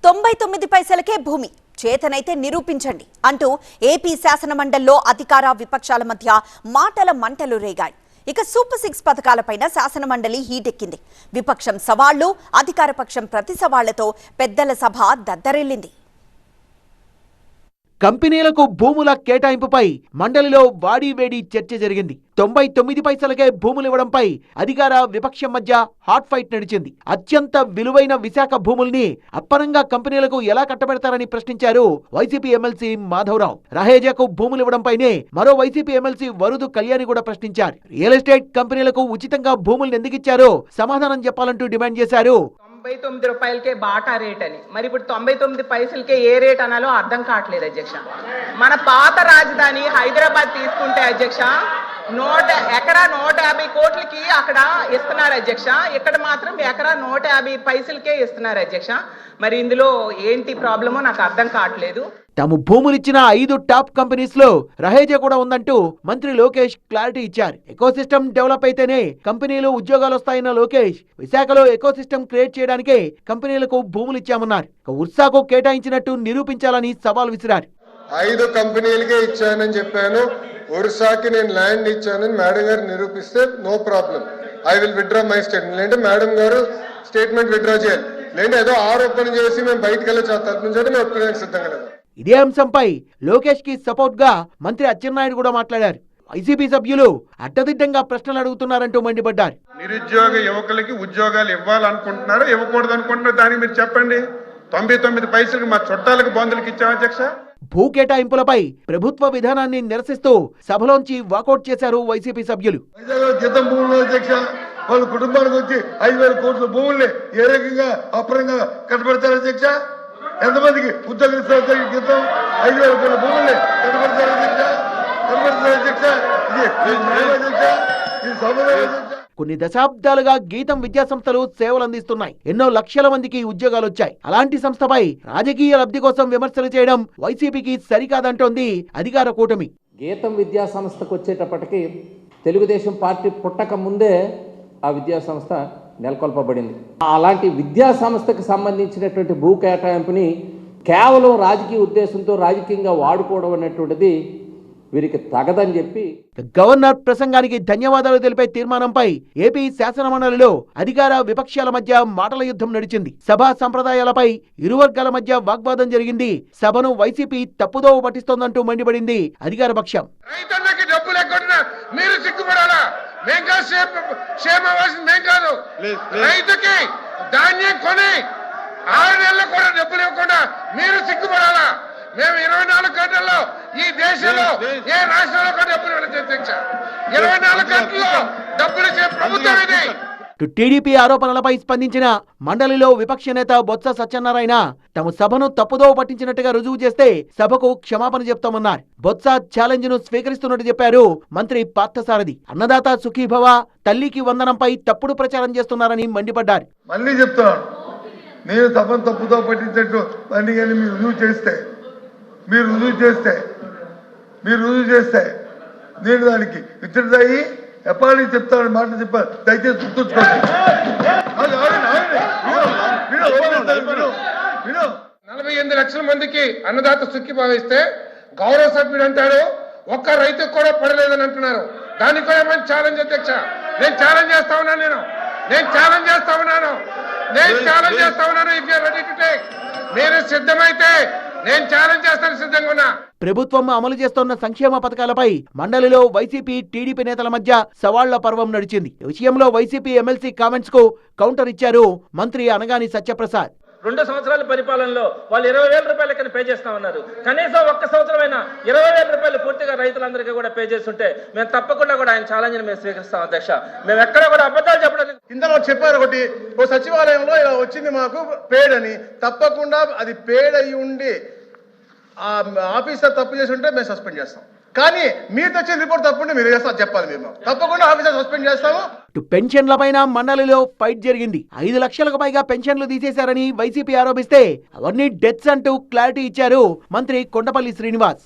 99 పైసలకే భూమి చేతనైతే నిరూపించండి అంటూ ఏపీ శాసనమండలిలో అధికార విపక్షాల మధ్య మాటల మంటలు రేగాయి. ఇక సూపర్ 6 పథకాలపైన శాసనమండలి హీటెక్కింది. విపక్షం సవాళ్లు, అధికార పక్షం ప్రతి సవాళ్లతో పెద్దల సభ దద్దరిల్లింది. కంపెనీలకు భూముల కేటాయింపుపై మండలిలో వాడీవేడి చర్చ జరిగింది. 99 పైసలకే భూములు ఇవ్వడంపై అధికార విపక్షం మధ్య హాట్ ఫైట్ నడిచింది. అత్యంత విలువైన విశాఖ భూముల్ని అప్పనంగా కంపెనీలకు ఎలా కట్టబెడతారని ప్రశ్నించారు వైసీపీ ఎమ్మెల్సీ మాధవరావు. రహేజాకు భూములు ఇవ్వడంపైనే మరో వైసీపీ ఎమ్మెల్సీ వరుదు కళ్యాణి కూడా ప్రశ్నించారు. రియల్ ఎస్టేట్ కంపెనీలకు ఉచితంగా భూములు ఎందుకిచ్చారో సమాధానం చెప్పాలంటూ డిమాండ్ చేశారు. 99 రూపాయలకే బాటా రేట్ అని, మరి ఇప్పుడు 99 పైసలకే ఏ రేట్ అనాలో అర్థం కావట్లేదు అధ్యక్ష. మన పాత రాజధాని హైదరాబాద్ తీసుకుంటే అధ్యక్ష ఎకరా 150 కోట్లకి అక్కడ ఇస్తున్నారు అధ్యక్ష. ఇక్కడ మాత్రం ఎకరా 150 పైసలకే ఇస్తున్నారు అధ్యక్ష. మరి ఇందులో ఏంటి ప్రాబ్లమో నాకు అర్థం కావట్లేదు. తాము భూములిచ్చిన 5 టాప్ కంపెనీస్ లో రహేజా కూడా ఉందంటూ మంత్రి లోకేష్ క్లారిటీ ఇచ్చారు. ఎకోసిస్టమ్ డెవలప్ అయితేనే కంపెనీలు ఉద్యోగాలు వస్తాయన్న లోకేష్ విశాఖలో ఎకోసిస్టమ్ క్రియేట్ చేయడానికే కంపెనీలకు భూములు ఇచ్చామన్నారు. ఉర్సాకు కేటాయించినట్టు నిరూపించాలని సవాల్ విసిరారు. 5 కంపెనీలకే ఇచ్చానని చెప్పాను. ఒరిస్సాకి నేను ల్యాండ్ ఇచ్చానని మేడం గారు నిరూపిస్తే no problem, I will withdraw my statement. లేదంటే మేడం గారు స్టేట్మెంట్ విత్డ్రా చేయాలి. లేదంటే ఏదో ఆరోపణ చేసి మేము బయటకు వెళ్ళి తలపించడం మేము ఒప్పుకోవడానికి సిద్ధంగా లేదు. ఇదే అంశంపై లోకేష్ కి సపోర్ట్ గా మంత్రి అచ్చెన్నాయుడు కూడా మాట్లాడారు. వైసీపీ సభ్యులు అడ్డదిడ్డంగా ప్రశ్నలు అడుగుతున్నారంటూ మండిపడ్డారు. నిరుద్యోగ యువకులకి ఉద్యోగాలు ఇవ్వాలనుకుంటున్నారో ఇవ్వకూడదు అనుకుంటున్నారో దానికి మీరు చెప్పండి. 99 పైసలకు మా చుట్టాలకు బంధువులకు ఇచ్చాం అధ్యక్ష. భూ కేటాయింపులపై ప్రభుత్వ విధానాన్ని నిరసిస్తూ సభలోంచి వాకౌట్ చేశారు వైసీపీ సభ్యులు. వాళ్ళ కుటుంబానికి వచ్చి 5,000 కోట్ల భూముల్ని ఏ రకంగా అపరంగా కట్టబెడతారు అధ్యక్ష? ఎంతమందికి ఉద్యోగం ఇస్తారు క్రితం 5,000 కోట్ల భూముల్ని కట్టబెడతారు అధ్యక్ష? కొన్ని దశాబ్దాలుగా గీతం విద్యాసంస్థలు సేవలు అందిస్తున్నాయి. ఎన్నో లక్షల మందికి ఉద్యోగాలు వచ్చాయి. అలాంటి సంస్థపై రాజకీయ లబ్ధి కోసం విమర్శలు చేయడం వైసీపీకి సరికాదంటోంది అధికార కూటమి. గీతం విద్యా సంస్థకు వచ్చేటప్పటికి తెలుగుదేశం పార్టీ పుట్టక ముందే ఆ విద్యా సంస్థ నెలకొల్పబడింది. అలాంటి విద్యా సంస్థకు సంబంధించినటువంటి భూ కేటాయింపుని కేవలం రాజకీయ ఉద్దేశంతో రాజకీయంగా వాడుకోవడం అనేటువంటిది వీరికి తగదని చెప్పి గవర్నర్ ప్రసంగానికి ధన్యవాదాలు తెలిపే తీర్మానంపై ఏపీ శాసనమండలిలో అధికార విపక్షాల మధ్య మాటల యుద్ధం నడిచింది. సభా సంప్రదాయాలపై ఇరు వర్గాల మధ్య వాగ్వాదం జరిగింది. సభను వైసీపీ తప్పుదోవ పట్టిస్తోందంటూ మండిపడింది అధికార పక్షం. రైతన్నకి డబ్బులు ఎక్కడున్నా మీరు సిగ్గుపడాలా? మేం కాదు, రైతుకి ధాన్యం కొని 6 నెలలు కూడా డబ్బులు ఇవ్వకుండా మీరు సిగ్గుపడాలా? మేము 24 గంటల్లో ఈ దేశంలో ఏ రాష్ట్రంలో కూడా డబ్బులు ఇవ్వలేదు. 24 గంటల్లో డబ్బులు ఇచ్చే ప్రభుత్వం ఇది. టీడీపీ ఆరోపణలపై స్పందించిన మండలిలో విపక్ష నేత బొత్స సత్యనారాయణ తమ సభను తప్పుదోవ పట్టించినట్టుగా రుజువు చేస్తే సభకు క్షమాపణ చెప్తామన్నారు. బొత్స ఛాలెంజ్ ను స్వీకరిస్తున్నట్టు చెప్పారు మంత్రి పార్థసారథి. అన్నదాత సుఖీభవ, తల్లికి వందనంపై తప్పుడు ప్రచారం చేస్తున్నారని మండిపడ్డారు. మళ్ళీ చెప్తున్నాను, నేను సభను తప్పుదోవ పట్టించినట్టు అన్ని కానీ మీరు రుజువు చేస్తే నేను దానికి విత్డ్రాయి ఎప్పటి చెప్తానని మాట చెప్పాను. దయచేసి గుర్తుంచుకోండి. 48 లక్షల మందికి అన్నదాత సుఖి భావిస్తే గౌరవ సభ్యుడు అంటాడు ఒక్క రైతుకు కూడా పడలేదని అంటున్నారు. దానికి కూడా మంచి ఛాలెంజ్ అధ్యక్ష. నేను ఛాలెంజ్ చేస్తా ఉన్నాను. If you are ready to take, మీరు సిద్ధమైతే నేను ఛాలెంజ్ చేస్తాను, సిద్ధంగా ఉన్నా. ప్రభుత్వం అమలు చేస్తున్న సంక్షేమ పథకాలపై మండలిలో వైసీపీ టీడీపీ నేతల మధ్య సవాళ్ల పర్వం నడిచింది. ఈ విషయంలో వైసీపీ ఎమ్మెల్సీ కామెంట్స్ కు కౌంటర్ ఇచ్చారు మంత్రి అనగాని సత్యప్రసాద్. 2 సంవత్సరాల పరిపాలనలో వాళ్ళు 20,000 రూపాయలు ఎక్కడ పే చేస్తా ఉన్నారు. కనీసం ఒక్క సంవత్సరమైనా 20,000 రూపాయలు పూర్తిగా రైతులందరికీ కూడా పే చేస్తుంటే మేము తప్పకుండా కూడా ఆయన ఛాలెంజ్ మేము స్వీకరిస్తాం అధ్యక్ష. మేము ఎక్కడ కూడా అబద్ధాలు చెప్పడం. కింద చెప్పారు ఒకటి, ఓ సచివాలయంలో ఇలా వచ్చింది మాకు పేడ్ అని. తప్పకుండా అది పేడ్ అయ్యి ఉండి ఆ ఆఫీసర్ తప్పు చేసి ఉంటే మేము సస్పెండ్ చేస్తాం. కానీ మీరు తెచ్చిన రిపోర్ట్ తప్పుంటే మీరు చేస్తారు చెప్పాలి. మేము తప్పకుండా ఆఫీసర్ సస్పెండ్ చేస్తాము. పెన్షన్లపైన మండలిలో ఫైట్ జరిగింది. 5 లక్షలకు పైగా పెన్షన్లు తీసేశారని వైసీపీ ఆరోపిస్తే అవన్నీ డెత్స్ అంటూ క్లారిటీ ఇచ్చారు మంత్రి కొండపల్లి శ్రీనివాస్.